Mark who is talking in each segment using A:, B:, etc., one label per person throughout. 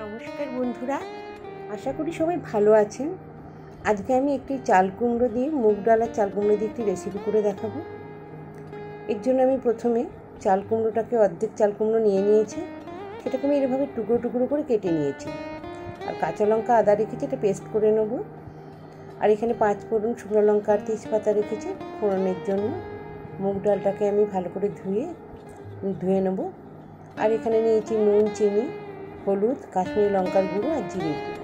A: নমস্কার বন্ধুরা, আশা করি সবাই ভালো আছেন। আজকে আমি একটি চাল কুমড়ো দিয়ে মুগ ডাল আর চাল কুমড়ো দিয়ে একটি রেসিপি করে দেখাবো। এর জন্য আমি প্রথমে চাল কুমড়োটাকে অর্ধেক চাল কুমড়ো নিয়ে নিয়েছি, সেটাকে আমি এভাবে টুকরো টুকরো করে কেটে নিয়েছি। আর কাঁচা লঙ্কা আদা রেখেছি, এটা পেস্ট করে নেব। আর এখানে 5 ফোড়ন, শুকনো লঙ্কা আর তেজপাতা রেখেছি ফোড়নের জন্য। মুগ ডালটাকে আমি ভালো করে ধুয়ে নেব। আর এখানে নিয়েছি নুন, চিনি, হলুদ, কাশ্মীরি লঙ্কার গুঁড়ো আর জিরের গুঁড়ো।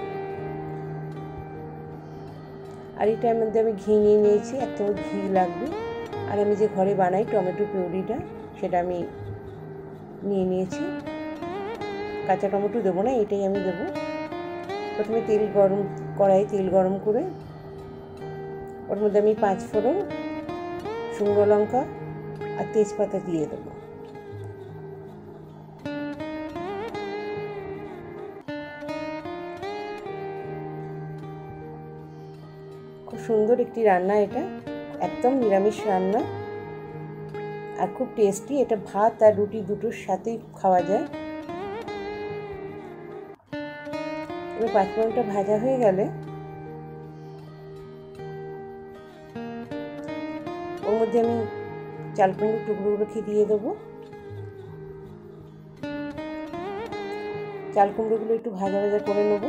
A: আর এটার মধ্যে আমি ঘি নিয়ে নিয়েছি, 1 চামচ ঘি লাগবে। আর আমি যে ঘরে বানাই টমেটো পিউরিটা, সেটা আমি নিয়ে নিয়েছি। কাঁচা টমেটো দেবো না, এটাই আমি দেবো। প্রথমে কড়াইয়ে তেল গরম করে ওর মধ্যে আমি 5 ফোড়ন, শুকনো লঙ্কা আর তেজপাতা দিয়ে দেবো। খুব সুন্দর একটি রান্না, এটা একদম নিরামিষ রান্না আর খুব টেস্টি। এটা ভাত আর রুটি দুটোর সাথেই খাওয়া যায়। এবার 5 ফোড়নটা ভাজা হয়ে গেলে ওর মধ্যে আমি চাল কুমড়োর টুকরোগুলো রেখে দিয়ে দেবো। চাল কুমড়োগুলো একটু ভাজা ভাজা করে নেব।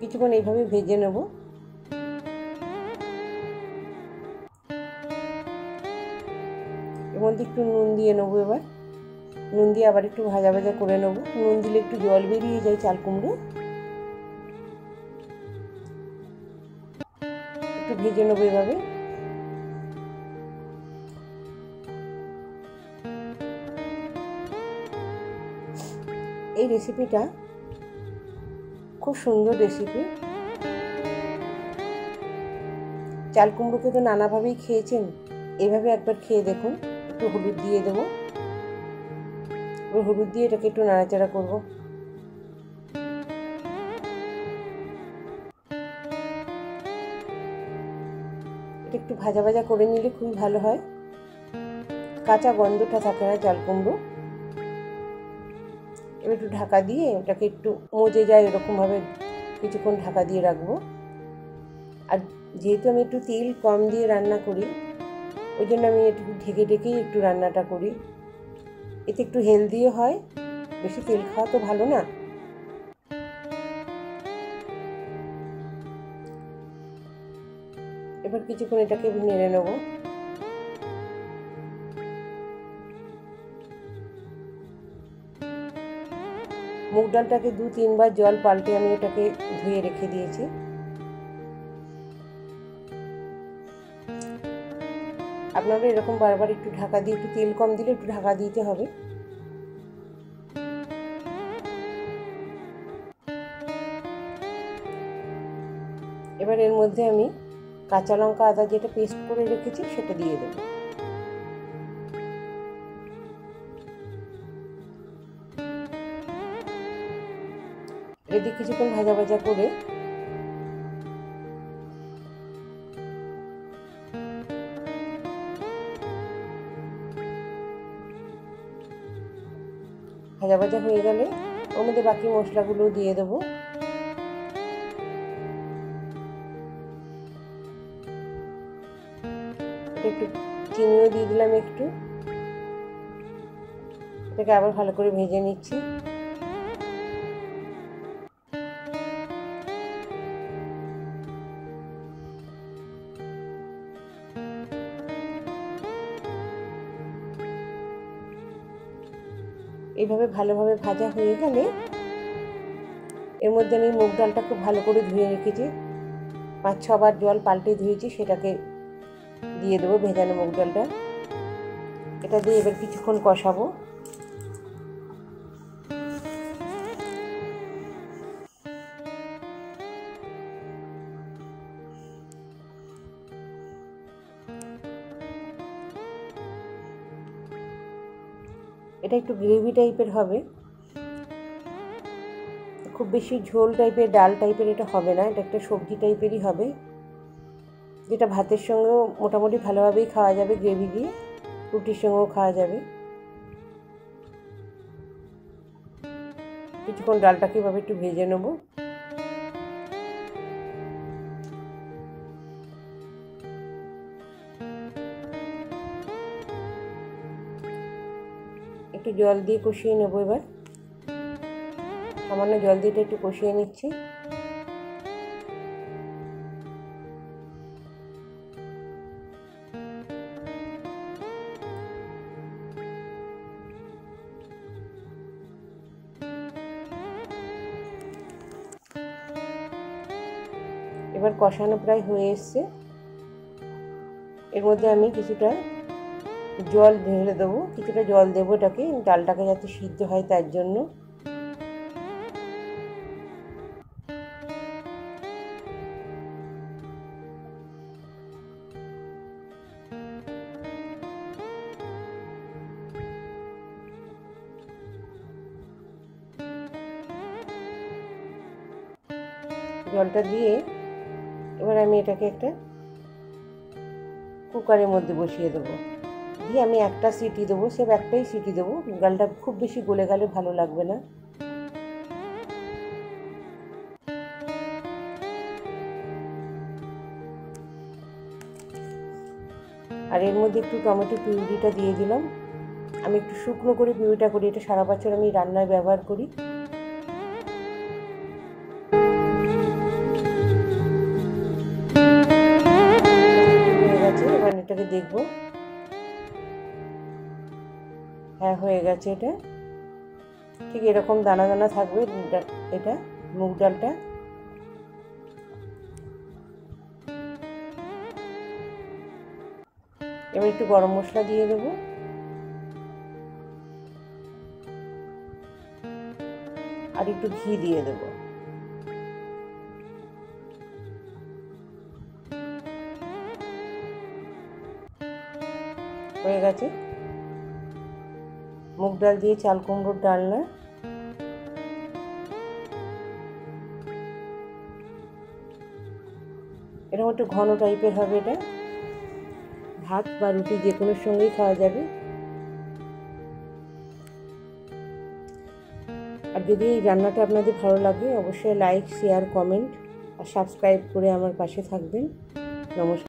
A: কিছুক্ষণ এইভাবে ভেজে নেব। এর মধ্যে একটু নুন দিয়ে নেবো। এবার নুন দিয়ে আবার একটু ভাজা ভাজা করে নেব। নুন দিলে একটু জল বেরিয়ে যায় চাল কুমড়ো। একটু ভেজে নেবো এভাবে। এই রেসিপিটা খুব সুন্দর রেসিপি। চাল কুমড়োকে তো নানাভাবেই খেয়েছেন, এভাবে একবার খেয়ে দেখুন। একটু হলুদ দিয়ে দেবো। হলুদ দিয়ে এটাকে একটু নাড়াচাড়া করব। এটা একটু ভাজা ভাজা করে নিলে খুবই ভালো হয়, কাঁচা গন্ধটা থাকে না চাল কুমড়ো। এবার একটু ঢাকা দিয়ে ওটাকে একটু মজে যায় এরকমভাবে কিছুক্ষণ ঢাকা দিয়ে রাখবো। আর যেহেতু আমি একটু তেল কম দিয়ে রান্না করি, ওই জন্য আমি একটু ঢেকে ঢেকেই একটু রান্নাটা করি। এতে একটু হেলদিও হয়, বেশি তেল খাওয়া তো ভালো না। এবার কিছুক্ষণ এটাকে নেড়ে নেব। মুগ ডালটাকে 2-3 বার জল পাল্টে আমি এটাকে ধুয়ে রেখে দিয়েছি। আপনারা এরকম বারবার একটু ঢাকা দিয়ে, একটু তেল কম দিলে একটু ঢাকা দিতে হবে। এবার এর মধ্যে আমি কাঁচা লঙ্কা আদা যেটা পেস্ট করে রেখেছি সেটা দিয়ে দেবো। এদিকে কিছুক্ষণ ভাজা ভাজা করে ভাজা ভাজা হয়ে গেলে ওর মধ্যে বাকি মশলাগুলো দিয়ে দেবো। একটু চিনিও দিয়ে দিলাম একটু। এটাকে আবার ভালো করে ভেজে নিচ্ছি। এইভাবে ভালোভাবে ভাজা হয়ে গেলে এর মধ্যে আমি মুগ ডালটা খুব ভালো করে ধুয়ে রেখেছি, 5-6 বার জল পাল্টে ধুয়েছি, সেটাকে দিয়ে দেবো ভেজানো মুগ ডালটা। এটা দিয়ে এবার কিছুক্ষণ কষাবো। এটা একটু গ্রেভি টাইপের হবে, খুব বেশি ঝোল টাইপের ডাল টাইপের এটা হবে না, এটা একটা সবজি টাইপেরই হবে। যেটা ভাতের সঙ্গেও মোটামুটি ভালোভাবেই খাওয়া যাবে, গ্রেভি দিয়ে রুটির সঙ্গেও খাওয়া যাবে। কিছুক্ষণ ডালটাকে এভাবে একটু ভেজে নেব। একটু জল দিয়ে কষিয়ে নেব। এবার সামান্য জল দিয়ে একটু কষিয়ে নিচ্ছি। এবার কষানো প্রায় হয়ে এসছে। এর মধ্যে আমি কিছুটা জল ঢেলে দেবো, কিছুটা জল দেবো এটাকে, ডালটাকে যাতে সিদ্ধ হয় তার জন্য। জলটা দিয়ে এবার আমি এটাকে একটা কুকারের মধ্যে বসিয়ে দেবো। দিয়ে আমি একটা সিটি দেবো, সব একটাই সিটি দেবো। ডালটা খুব বেশি গলে গেলে ভালো লাগবে না। আর এর মধ্যে একটু টমেটো পিউরিটা দিয়ে দিলাম। আমি একটু শুকনো করে পিউরিটা করি, এটা সারা বছর আমি রান্নায় ব্যবহার করি। হয়ে গেছে, এবার এটাকে দেখবো। হ্যাঁ, হয়ে গেছে। এটা ঠিক এরকম দানা দানা থাকবে এটা মুগ ডালটা। এবার একটু গরম মশলা দিয়ে দেবো, আর একটু ঘি দিয়ে দেবো। হয়ে গেছে মুগ ডাল দিয়ে চাল কুমড়োর ডালনা। এরকম একটু ঘন টাইপের হবে। এটা ভাত বা রুটি যে কোনো সঙ্গেই খাওয়া যাবে। আর যদি এই রান্নাটা আপনাদের ভালো লাগে অবশ্যই লাইক, শেয়ার, কমেন্ট আর সাবস্ক্রাইব করে আমার পাশে থাকবেন। নমস্কার।